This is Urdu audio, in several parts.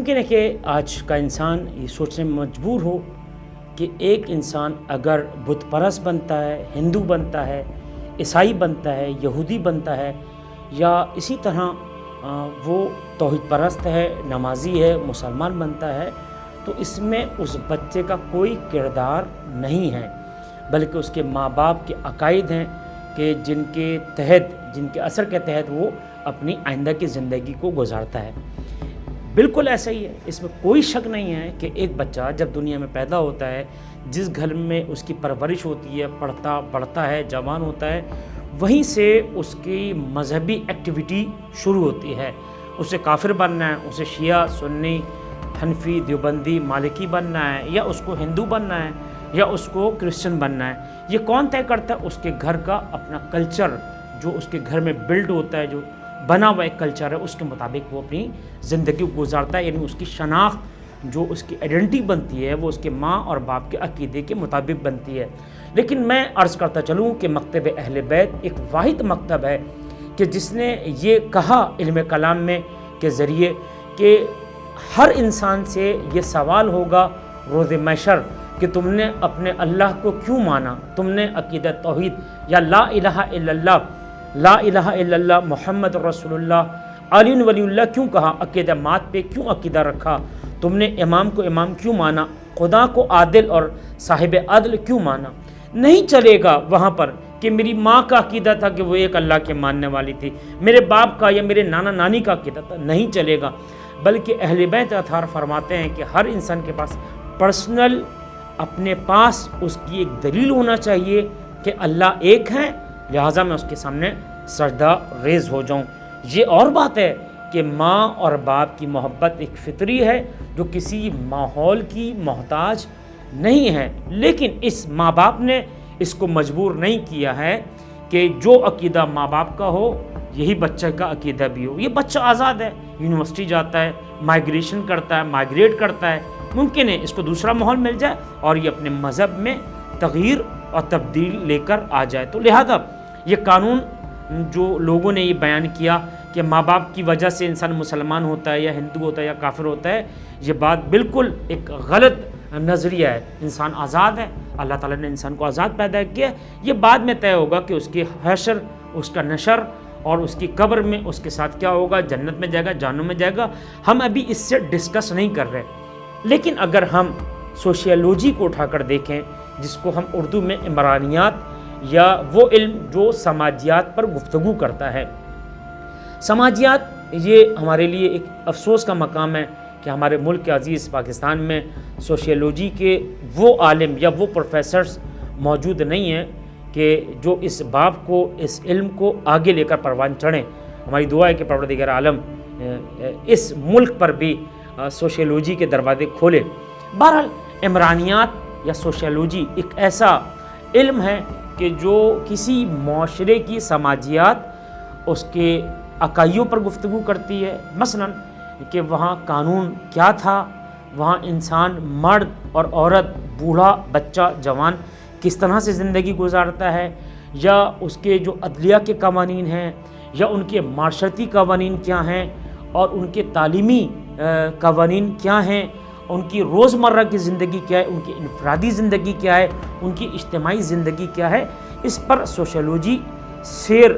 ممکن ہے کہ آج کا انسان یہ سوچنے میں مجبور ہو کہ ایک انسان اگر بت پرست بنتا ہے، ہندو بنتا ہے، عیسائی بنتا ہے، یہودی بنتا ہے، یا اسی طرح وہ توحید پرست ہے، نمازی ہے، مسلمان بنتا ہے، تو اس میں اس بچے کا کوئی کردار نہیں ہے، بلکہ اس کے ماں باپ کے عقائد ہیں کہ جن کے اثر کے تحت وہ اپنی آئندہ کی زندگی کو گزارتا ہے۔ بالکل ایسا ہی ہے، اس میں کوئی شک نہیں ہے کہ ایک بچہ جب دنیا میں پیدا ہوتا ہے، جس گھر میں اس کی پرورش ہوتی ہے، پڑھتا بڑھتا ہے، جوان ہوتا ہے، وہیں سے اس کی مذہبی ایکٹیویٹی شروع ہوتی ہے۔ اسے کافر بننا ہے، اسے شیعہ، سنی، حنفی، دیوبندی، مالکی بننا ہے، یا اس کو ہندو بننا ہے، یا اس کو کرسچن بننا ہے، یہ کون طے کرتا ہے؟ اس کے گھر کا اپنا کلچر، جو اس کے گھر میں بلڈ ہوتا ہے، جو بنا ہوا ایک کلچر ہے، اس کے مطابق وہ اپنی زندگی کو گزارتا ہے، یعنی اس کی شناخت، جو اس کی آئیڈینٹی بنتی ہے، وہ اس کے ماں اور باپ کے عقیدے کے مطابق بنتی ہے۔ لیکن میں عرض کرتا چلوں کہ مکتب اہل بیت ایک واحد مکتب ہے کہ جس نے یہ کہا علم کلام میں کے ذریعے کہ ہر انسان سے یہ سوال ہوگا روز محشر کہ تم نے اپنے اللہ کو کیوں مانا، تم نے عقیدہ توحید یا لا الہ الا اللہ، لا الہ الا اللہ محمد رسول اللہ علی ولی اللہ کیوں کہا، عقیدہ مات پہ کیوں عقیدہ رکھا، تم نے امام کو امام کیوں مانا، خدا کو عادل اور صاحب عدل کیوں مانا۔ نہیں چلے گا وہاں پر کہ میری ماں کا عقیدہ تھا کہ وہ ایک اللہ کے ماننے والی تھی، میرے باپ کا یا میرے نانا نانی کا عقیدہ تھا، نہیں چلے گا، بلکہ اہل بیت اطہار فرماتے ہیں کہ ہر انسان کے پاس پرسنل اپنے پاس اس کی ایک دلیل ہونا چاہیے کہ اللہ ایک ہے، لہٰذا میں اس کے سامنے سجدہ ریز ہو جاؤں۔ یہ اور بات ہے کہ ماں اور باپ کی محبت ایک فطری ہے جو کسی ماحول کی محتاج نہیں ہے، لیکن اس ماں باپ نے اس کو مجبور نہیں کیا ہے کہ جو عقیدہ ماں باپ کا ہو یہی بچہ کا عقیدہ بھی ہو۔ یہ بچہ آزاد ہے، یونیورسٹی جاتا ہے، مائگریشن کرتا ہے، مائگریٹ کرتا ہے، ممکن ہے اس کو دوسرا ماحول مل جائے اور یہ اپنے مذہب میں تغییر اور تبدیل لے کر آ جائے۔ تو لہذا یہ قانون جو لوگوں نے یہ بیان کیا کہ ماں باپ کی وجہ سے انسان مسلمان ہوتا ہے یا ہندو ہوتا ہے یا کافر ہوتا ہے، یہ بات بالکل ایک غلط نظریہ ہے۔ انسان آزاد ہے، اللہ تعالیٰ نے انسان کو آزاد پیدا کیا، یہ بعد میں طے ہوگا کہ اس کی حشر، اس کا نشر اور اس کی قبر میں اس کے ساتھ کیا ہوگا، جنت میں جائے گا، جہنم میں جائے گا، ہم ابھی اس سے ڈسکس نہیں کر رہے۔ لیکن اگر ہم سوشیالوجی کو اٹھا کر دیکھیں، جس کو ہم اردو میں عمرانیات یا وہ علم جو سماجیات پر گفتگو کرتا ہے، سماجیات یہ ہمارے لیے ایک افسوس کا مقام ہے کہ ہمارے ملک کے عزیز پاکستان میں سوشیالوجی کے وہ عالم یا وہ پروفیسرز موجود نہیں ہیں کہ جو اس باب کو، اس علم کو آگے لے کر پروان چڑھیں۔ ہماری دعا ہے کہ پروردگار عالم اس ملک پر بھی سوشیالوجی کے دروازے کھولے۔ بہرحال عمرانیات یا سوشیالوجی ایک ایسا علم ہے کہ جو کسی معاشرے کی سماجیات، اس کے عقائدوں پر گفتگو کرتی ہے، مثلاً کہ وہاں قانون کیا تھا، وہاں انسان مرد اور عورت، بوڑھا، بچہ، جوان کس طرح سے زندگی گزارتا ہے، یا اس کے جو عدلیہ کے قوانین ہیں، یا ان کے معاشرتی قوانین کیا ہیں، اور ان کے تعلیمی قوانین کیا ہیں، ان کی روزمرہ کی زندگی کیا ہے، ان کی انفرادی زندگی کیا ہے، ان کی اجتماعی زندگی کیا ہے، اس پر سوشیالوجی سیر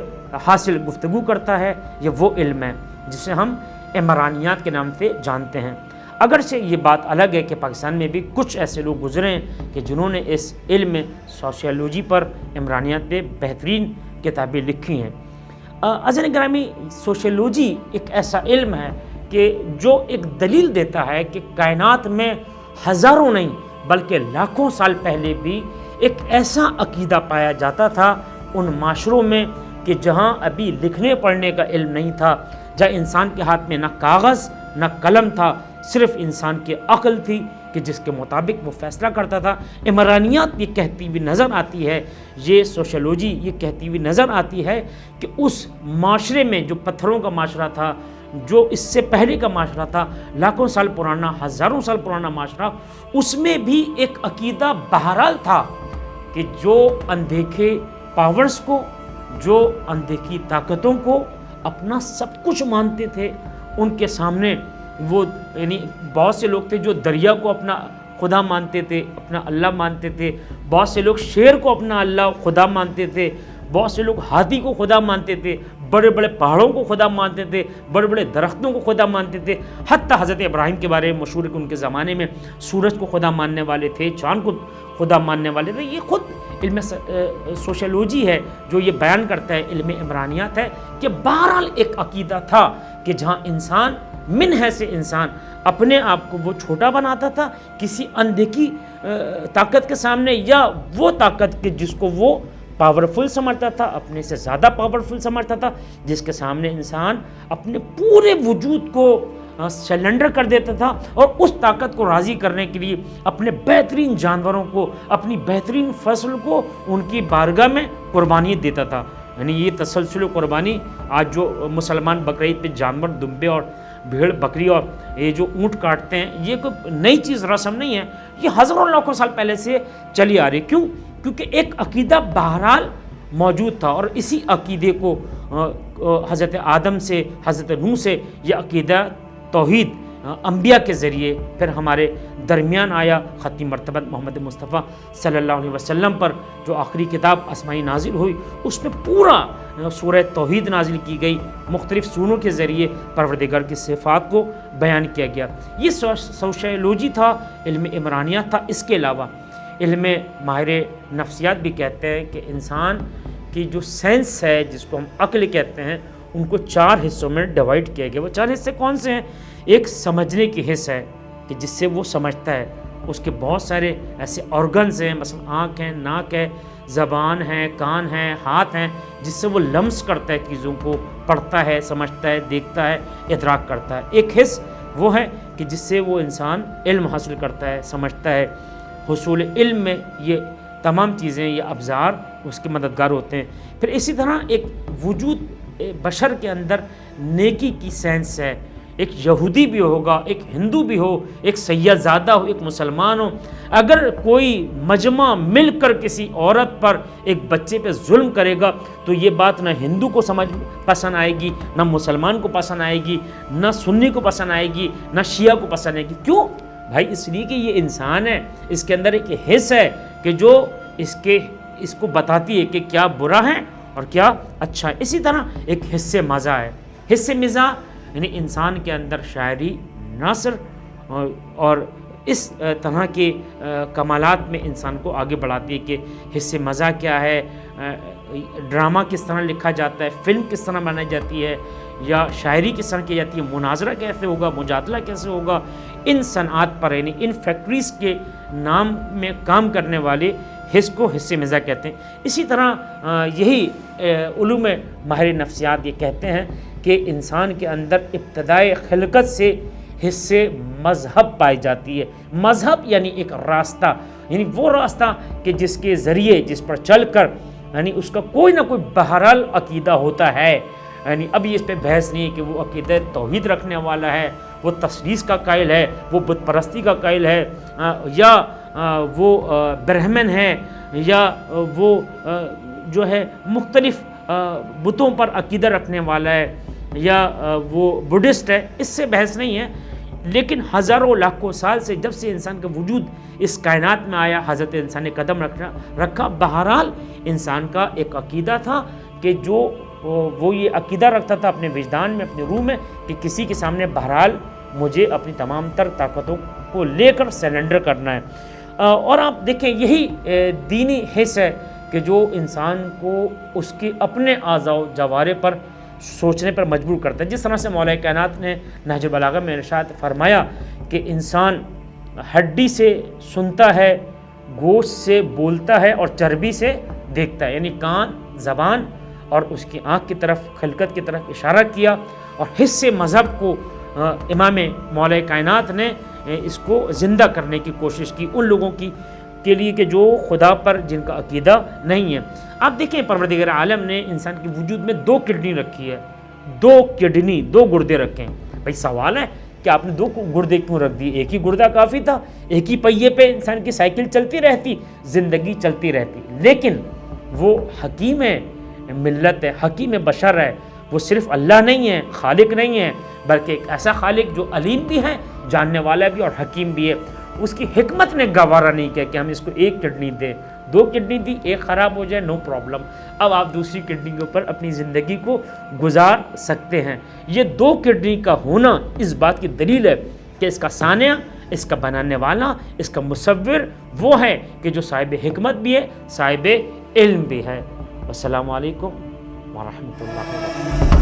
حاصل گفتگو کرتا ہے۔ یہ وہ علم ہے جسے ہم عمرانیات کے نام سے جانتے ہیں۔ اگرچہ یہ بات الگ ہے کہ پاکستان میں بھی کچھ ایسے لوگ گزرے ہیں کہ جنہوں نے اس علم سوشیالوجی پر، عمرانیات پہ بہترین کتابیں لکھی ہیں۔ عزیزان گرامی، سوشیالوجی ایک ایسا علم ہے کہ جو ایک دلیل دیتا ہے کہ کائنات میں ہزاروں نہیں بلکہ لاکھوں سال پہلے بھی ایک ایسا عقیدہ پایا جاتا تھا ان معاشروں میں کہ جہاں ابھی لکھنے پڑھنے کا علم نہیں تھا، جہاں انسان کے ہاتھ میں نہ کاغذ نہ قلم تھا، صرف انسان کی عقل تھی کہ جس کے مطابق وہ فیصلہ کرتا تھا۔ عمرانیات یہ کہتی ہوئی نظر آتی ہے، یہ سوشیالوجی یہ کہتی ہوئی نظر آتی ہے کہ اس معاشرے میں جو پتھروں کا معاشرہ تھا، جو اس سے پہلے کا معاشرہ تھا، لاکھوں سال پرانا، ہزاروں سال پرانا معاشرہ، اس میں بھی ایک عقیدہ بہرحال تھا کہ جو اندیکھے پاورز کو، جو اندیکھی طاقتوں کو اپنا سب کچھ مانتے تھے، ان کے سامنے وہ یعنی بہت سے لوگ تھے جو دریا کو اپنا خدا مانتے تھے، اپنا اللہ مانتے تھے، بہت سے لوگ شیر کو اپنا اللہ خدا مانتے تھے، بہت سے لوگ ہاتھی کو خدا مانتے تھے، بڑے بڑے پہاڑوں کو خدا مانتے تھے، بڑے بڑے درختوں کو خدا مانتے تھے، حتیٰ حضرت ابراہیم کے بارے میں مشہور ہے کہ ان کے زمانے میں سورج کو خدا ماننے والے تھے، چاند کو خدا ماننے والے تھے۔ یہ خود علم سوشیولوجی ہے جو یہ بیان کرتا ہے، علم عمرانیات ہے کہ بہرحال ایک عقیدہ تھا کہ جہاں انسان من ہے سے انسان اپنے آپ کو وہ چھوٹا بناتا تھا کسی اندیکھی طاقت کے سامنے، یا وہ طاقت کے جس کو وہ پاورفل سمجھتا تھا، اپنے سے زیادہ پاورفل سمجھتا تھا، جس کے سامنے انسان اپنے پورے وجود کو سلنڈر کر دیتا تھا، اور اس طاقت کو راضی کرنے کے لیے اپنے بہترین جانوروں کو، اپنی بہترین فصل کو ان کی بارگاہ میں قربانیت دیتا تھا۔ یعنی یہ تسلسل قربانی آج جو مسلمان بقرعید پہ جانور، دمبے اور بھیڑ بکری اور یہ جو اونٹ کاٹتے ہیں، یہ کوئی نئی چیز رسم نہیں ہے، یہ ہزاروں لاکھوں سال پہلے سے چلی آ رہی۔ کیوں؟ کیونکہ ایک عقیدہ بہرحال موجود تھا، اور اسی عقیدے کو حضرت آدم سے، حضرت نوح سے یہ عقیدہ توحید انبیاء کے ذریعے پھر ہمارے درمیان آیا۔ ختم مرتبت محمد مصطفیٰ صلی اللہ علیہ وسلم پر جو آخری کتاب آسمانی نازل ہوئی، اس میں پورا سورہ توحید نازل کی گئی، مختلف سوروں کے ذریعے پروردگار کی صفات کو بیان کیا گیا۔ یہ سوشیولوجی تھا، علم عمرانیات تھا۔ اس کے علاوہ علم ماہر نفسیات بھی کہتے ہیں کہ انسان کی جو سینس ہے، جس کو ہم عقل کہتے ہیں، ان کو 4 حصوں میں ڈیوائیڈ کیا گیا۔ وہ 4 حصے کون سے ہیں؟ ایک سمجھنے کی حص ہے کہ جس سے وہ سمجھتا ہے، اس کے بہت سارے ایسے آرگنز ہیں، مثلا آنکھ ہے، ناک ہے، زبان ہے، کان ہے، ہاتھ ہیں، جس سے وہ لمس کرتا ہے، چیزوں کو پڑھتا ہے، سمجھتا ہے، دیکھتا ہے، ادراک کرتا ہے۔ ایک حص وہ ہے کہ جس سے وہ انسان علم حاصل کرتا ہے، سمجھتا ہے۔ حصول علم میں یہ تمام چیزیں، یہ ابزار اس کے مددگار ہوتے ہیں۔ پھر اسی طرح ایک وجود بشر کے اندر نیکی کی سینس ہے۔ ایک یہودی بھی ہوگا، ایک ہندو بھی ہو، ایک سیاح زادہ ہو، ایک مسلمان ہو، اگر کوئی مجمع مل کر کسی عورت پر، ایک بچے پہ ظلم کرے گا تو یہ بات نہ ہندو کو پسند آئے گی، نہ مسلمان کو پسند آئے گی، نہ سنی کو پسند آئے گی، نہ شیعہ کو پسند آئے گی۔ کیوں بھائی؟ اس لیے کہ یہ انسان ہے، اس کے اندر ایک حص ہے کہ جو اس کو بتاتی ہے کہ کیا برا ہے اور کیا اچھا ہے۔ اسی طرح ایک حص مزہ ہے۔ حص مزہ یعنی انسان کے اندر شاعری، نثر اور اس طرح کے کمالات میں انسان کو آگے بڑھاتی ہے کہ حص مزہ کیا ہے، ڈرامہ کس طرح لکھا جاتا ہے، فلم کس طرح بنائی جاتی ہے، یا شاعری کس طرح کی جاتی ہے، مناظرہ کیسے ہوگا، مجادلہ کیسے ہوگا۔ ان صنعات پر یعنی ان فیکٹریز کے نام میں کام کرنے والے حص کو حص مزہ کہتے ہیں۔ اسی طرح یہی علوم ماہر نفسیات یہ کہتے ہیں کہ انسان کے اندر ابتدائے خلقت سے حص مذہب پائی جاتی ہے۔ مذہب یعنی ایک راستہ، یعنی وہ راستہ کہ جس کے ذریعے، جس پر چل کر یعنی اس کا کوئی نہ کوئی بہرحال عقیدہ ہوتا ہے۔ یعنی اب یہ اس پہ بحث نہیں ہے کہ وہ عقیدہ توحید رکھنے والا ہے، وہ تثلیث کا قائل ہے، وہ بت پرستی کا قائل ہے، یا وہ برہمن ہے، یا وہ جو ہے مختلف بتوں پر عقیدہ رکھنے والا ہے، یا وہ بدھسٹ ہے۔ اس سے بحث نہیں ہے، لیکن ہزاروں لاکھوں سال سے جب سے انسان کا وجود اس کائنات میں آیا، حضرت انسان نے قدم رکھا، بہرحال انسان کا ایک عقیدہ تھا کہ جو وہ یہ عقیدہ رکھتا تھا اپنے وجدان میں، اپنے روح میں، کہ کسی کے سامنے بہرحال مجھے اپنی تمام تر طاقتوں کو لے کر سرنڈر کرنا ہے۔ اور آپ دیکھیں یہی دینی حص ہے کہ جو انسان کو اس کے اپنے اعضاء و جوارح پر سوچنے پر مجبور کرتا ہے۔ جس طرح سے مولا کائنات نے نہج البلاغہ میں ارشاد فرمایا کہ انسان ہڈی سے سنتا ہے، گوشت سے بولتا ہے، اور چربی سے دیکھتا ہے، یعنی کان، زبان اور اس کی آنکھ کی طرف، خلقت کی طرف اشارہ کیا۔ اور حص مذہب کو امام مولا کائنات نے اس کو زندہ کرنے کی کوشش کی ان لوگوں کے لیے کہ جو خدا پر جن کا عقیدہ نہیں ہے۔ آپ دیکھیں پروردگار عالم نے انسان کے وجود میں 2 کڈنی رکھی ہے، 2 گردے رکھے ہیں۔ بھائی سوال ہے کہ آپ نے 2 گردے کیوں رکھ دیے؟ ایک ہی گردہ کافی تھا، ایک ہی پہیے پہ انسان کی سائیکل چلتی رہتی، زندگی چلتی رہتی۔ لیکن وہ حکیم ہے، ملت ہے، حکیم بشر ہے، وہ صرف اللہ نہیں ہے، خالق نہیں ہے، بلکہ ایک ایسا خالق جو علیم بھی ہے، جاننے والا بھی اور حکیم بھی ہے۔ اس کی حکمت نے گوارا نہیں کیا کہ ہم اس کو ایک کڈنی دیں، 2 کڈنی دی، ایک خراب ہو جائے نو پرابلم، اب آپ دوسری کڈنی کے اوپر اپنی زندگی کو گزار سکتے ہیں۔ یہ 2 کڈنی کا ہونا اس بات کی دلیل ہے کہ اس کا صانع، اس کا بنانے والا، اس کا مصور وہ ہے کہ جو صاحب حکمت بھی ہے، صاحب علم بھی ہے۔ السلام علیکم ورحمۃ اللہ وبرکاتہ۔